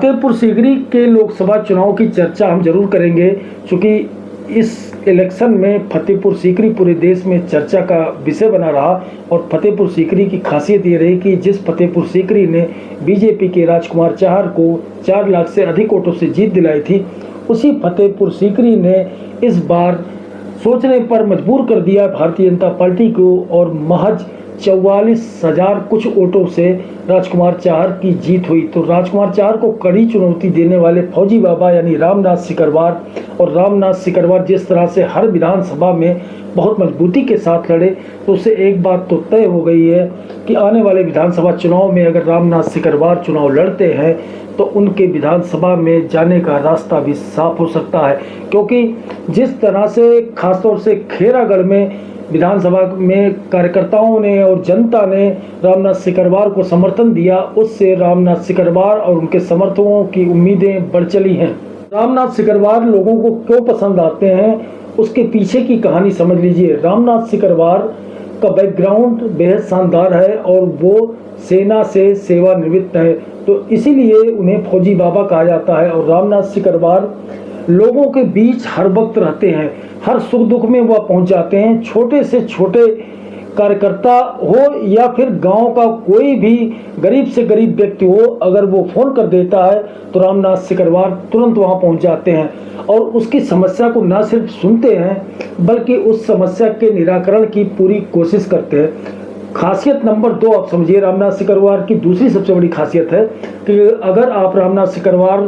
फतेहपुर सीकरी के लोकसभा चुनाव की चर्चा हम जरूर करेंगे, क्योंकि इस इलेक्शन में फतेहपुर सीकरी पूरे देश में चर्चा का विषय बना रहा। और फतेहपुर सीकरी की खासियत ये रही कि जिस फतेहपुर सीकरी ने बीजेपी के राजकुमार चाहर को 4 लाख से अधिक वोटों से जीत दिलाई थी, उसी फतेहपुर सीकरी ने इस बार सोचने पर मजबूर कर दिया भारतीय जनता पार्टी को और महज 44,000 कुछ वोटों से राजकुमार चाहर की जीत हुई। तो राजकुमार चाहर को कड़ी चुनौती देने वाले फौजी बाबा यानी रामनाथ सिकरवार, और रामनाथ सिकरवार जिस तरह से हर विधानसभा में बहुत मजबूती के साथ लड़े, तो उससे एक बात तो तय हो गई है कि आने वाले विधानसभा चुनाव में अगर रामनाथ सिकरवार चुनाव लड़ते हैं तो उनके विधानसभा में जाने का रास्ता भी साफ हो सकता है। क्योंकि जिस तरह से खासतौर से खेरागढ़ में विधानसभा में कार्यकर्ताओं ने और जनता ने रामनाथ सिकरवार को समर्थन दिया, उससे रामनाथ सिकरवार और उनके समर्थकों की उम्मीदें बढ़ चली हैं। रामनाथ सिकरवार लोगों को क्यों पसंद आते हैं, उसके पीछे की कहानी समझ लीजिए। रामनाथ सिकरवार का बैकग्राउंड बेहद शानदार है और वो सेना से सेवानिवृत्त है, तो इसीलिए उन्हें फौजी बाबा कहा जाता है। और रामनाथ सिकरवार लोगों के बीच हर वक्त रहते हैं, हर सुख दुख में वह पहुंच जाते हैं। छोटे से छोटे कार्यकर्ता हो या फिर गांव का कोई भी गरीब से गरीब व्यक्ति हो, अगर वो फोन कर देता है तो रामनाथ सिकरवार तुरंत वहां पहुंच जाते हैं और उसकी समस्या को न सिर्फ सुनते हैं बल्कि उस समस्या के निराकरण की पूरी कोशिश करते हैं। खासियत नंबर 2 आप समझिए, रामनाथ सिकरवार की दूसरी सबसे बड़ी खासियत है कि अगर आप रामनाथ सिकरवार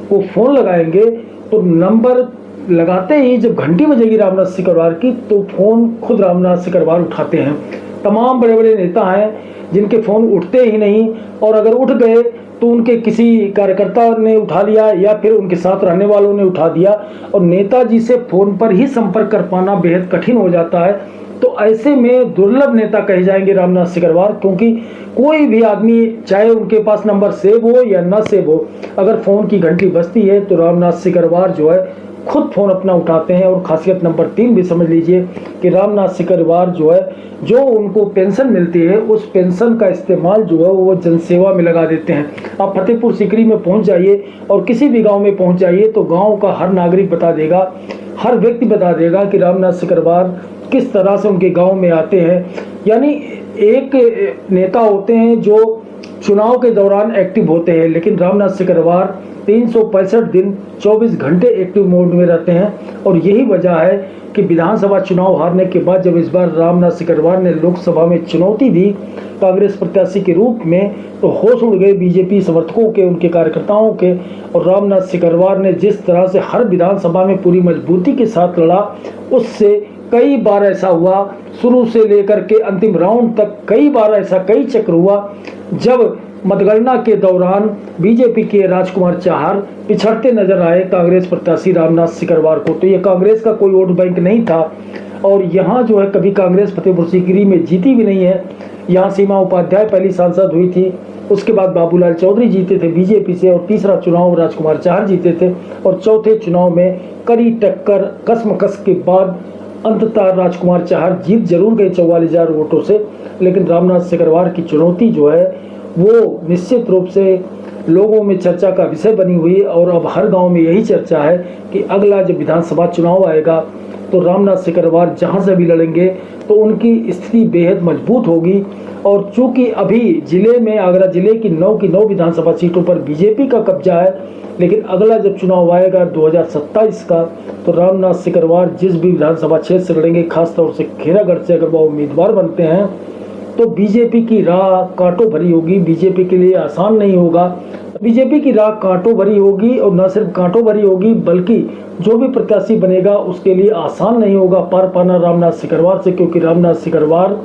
को फोन लगाएंगे तो नंबर लगाते ही जब घंटी बजेगी रामनाथ सिकरवार की, तो फोन खुद रामनाथ सिकरवार उठाते हैं। तमाम बड़े बड़े नेता हैं जिनके फोन उठते ही नहीं, और अगर उठ गए तो उनके किसी कार्यकर्ता ने उठा लिया या फिर उनके साथ रहने वालों ने उठा दिया, और नेताजी से फोन पर ही संपर्क कर पाना बेहद कठिन हो जाता है। तो ऐसे में दुर्लभ नेता कहे जाएंगे रामनाथ सिकरवार, क्योंकि कोई भी आदमी चाहे उनके पास नंबर सेव हो या न सेव हो, अगर फोन की घंटी बजती है तो रामनाथ सिकरवार जो है खुद फोन अपना उठाते हैं। और खासियत नंबर 3 भी समझ लीजिए कि रामनाथ सिकरवार जो है, जो उनको पेंशन मिलती है उस पेंशन का इस्तेमाल जो है वो जनसेवा में लगा देते हैं। आप फतेहपुर सीकरी में पहुंच जाइए और किसी भी गांव में पहुंच जाइए तो गांव का हर नागरिक बता देगा, हर व्यक्ति बता देगा कि रामनाथ सिकरवार किस तरह से उनके गांव में आते हैं। यानी एक नेता होते हैं जो चुनाव के दौरान एक्टिव होते हैं, लेकिन रामनाथ सिकरवार 365 दिन 24 घंटे एक्टिव मोड में रहते हैं। और यही वजह है कि विधानसभा चुनाव हारने के बाद जब इस बार रामनाथ सिकरवार ने लोकसभा में चुनौती दी कांग्रेस प्रत्याशी के रूप में, तो होश उड़ गए बीजेपी समर्थकों के, उनके कार्यकर्ताओं के। और रामनाथ सिकरवार ने जिस तरह से हर विधानसभा में पूरी मजबूती के साथ लड़ा, उससे कई बार ऐसा हुआ, शुरू से लेकर के अंतिम राउंड तक कई बार ऐसा कई चक्र हुआ जब मतगणना के दौरान बीजेपी के राजकुमार चाहर पिछड़ते नजर आए कांग्रेस प्रत्याशी रामनाथ सिकरवार को। तो ये कांग्रेस का कोई वोट बैंक नहीं था, और यहाँ जो है कभी कांग्रेस फतेहपुर सीकरी में जीती भी नहीं है। यहाँ सीमा उपाध्याय पहली सांसद हुई थी, उसके बाद बाबूलाल चौधरी जीते थे बीजेपी से, और तीसरा चुनाव राजकुमार चाहर जीते थे, और चौथे चुनाव में कड़ी टक्कर कसमकस के बाद अंततः राजकुमार चाहर जीत जरूर गए 44,000 वोटों से। लेकिन रामनाथ सिकरवार की चुनौती जो है वो निश्चित रूप से लोगों में चर्चा का विषय बनी हुई, और अब हर गांव में यही चर्चा है कि अगला जब विधानसभा चुनाव आएगा तो रामनाथ सिकरवार जहां से भी लड़ेंगे तो उनकी स्थिति बेहद मजबूत होगी। और चूंकि अभी जिले में आगरा जिले की 9 की 9 विधानसभा सीटों पर बीजेपी का कब्जा है, लेकिन अगला जब चुनाव आएगा 2027 का, तो रामनाथ सिकरवार जिस भी विधानसभा क्षेत्र से लड़ेंगे, खासतौर से खेरागढ़ से अगर वो उम्मीदवार बनते हैं, तो बीजेपी की राह कांटों भरी होगी। बीजेपी के लिए आसान नहीं होगा। बीजेपी की राह कांटों भरी होगी, और न सिर्फ कांटों भरी होगी बल्कि जो भी प्रत्याशी बनेगा उसके लिए आसान नहीं होगा पार पाना रामनाथ सिकरवार से, क्योंकि रामनाथ सिकरवार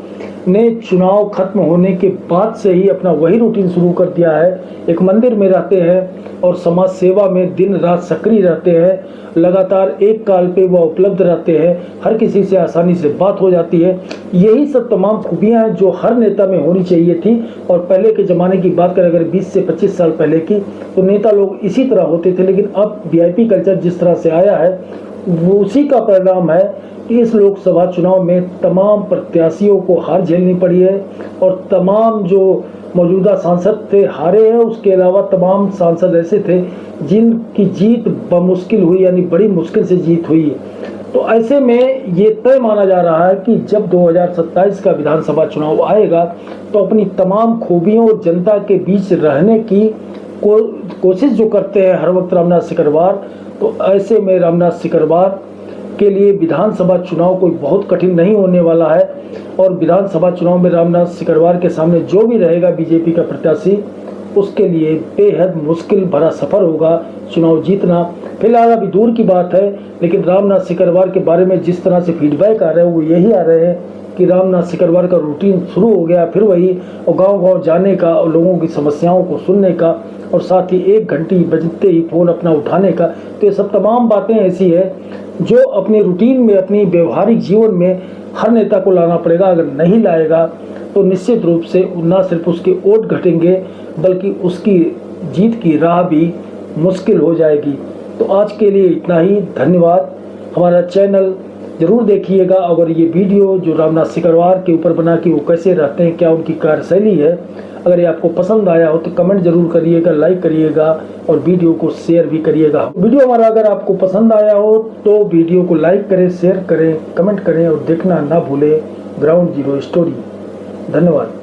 ने चुनाव खत्म होने के बाद से ही अपना वही रूटीन शुरू कर दिया है। एक मंदिर में रहते हैं और समाज सेवा में दिन रात सक्रिय रहते हैं, लगातार एक काल पे वह उपलब्ध रहते हैं, हर किसी से आसानी से बात हो जाती है। यही सब तमाम खूबियां हैं जो हर नेता में होनी चाहिए थी। और पहले के ज़माने की बात करें अगर 20 से 25 साल पहले की, तो नेता लोग इसी तरह होते थे। लेकिन अब वीआईपी कल्चर जिस तरह से आया है वो उसी का परिणाम है कि इस लोकसभा चुनाव में तमाम प्रत्याशियों को हार झेलनी पड़ी है, और तमाम जो मौजूदा सांसद थे हारे हैं, उसके अलावा तमाम सांसद ऐसे थे जिनकी जीत बमुश्किल हुई, यानी बड़ी मुश्किल से जीत हुई है। तो ऐसे में ये तय माना जा रहा है कि जब 2027 का विधानसभा चुनाव आएगा तो अपनी तमाम खूबियों और जनता के बीच रहने की कोशिश जो करते हैं हर वक्त रामनाथ सिकरवार, तो ऐसे में रामनाथ सिकरवार के लिए विधानसभा चुनाव कोई बहुत कठिन नहीं होने वाला है। और विधानसभा चुनाव में रामनाथ सिकरवार के सामने जो भी रहेगा बीजेपी का प्रत्याशी, उसके लिए बेहद मुश्किल भरा सफर होगा चुनाव जीतना। फिलहाल अभी दूर की बात है, लेकिन रामनाथ सिकरवार के बारे में जिस तरह से फीडबैक आ रहे हैं वो यही आ रहे हैं कि रामनाथ सिकरवार का रूटीन शुरू हो गया फिर वही, और गांव-गांव जाने का और लोगों की समस्याओं को सुनने का, और साथ ही 1 घंटी बजते ही फ़ोन अपना उठाने का। तो ये सब तमाम बातें ऐसी है जो अपने रूटीन में, अपनी व्यवहारिक जीवन में हर नेता को लाना पड़ेगा। अगर नहीं लाएगा तो निश्चित रूप से न सिर्फ उसके वोट घटेंगे बल्कि उसकी जीत की राह भी मुश्किल हो जाएगी। तो आज के लिए इतना ही, धन्यवाद। हमारा चैनल ज़रूर देखिएगा। अगर ये वीडियो जो रामनाथ सिकरवार के ऊपर बना कि वो कैसे रहते हैं, क्या उनकी कार्यशैली है, अगर ये आपको पसंद आया हो तो कमेंट जरूर करिएगा, लाइक करिएगा और वीडियो को शेयर भी करिएगा। वीडियो हमारा अगर आपको पसंद आया हो तो वीडियो को लाइक करें, शेयर करें, कमेंट करें और देखना ना भूलें ग्राउंड जीरो स्टोरी। धन्यवाद।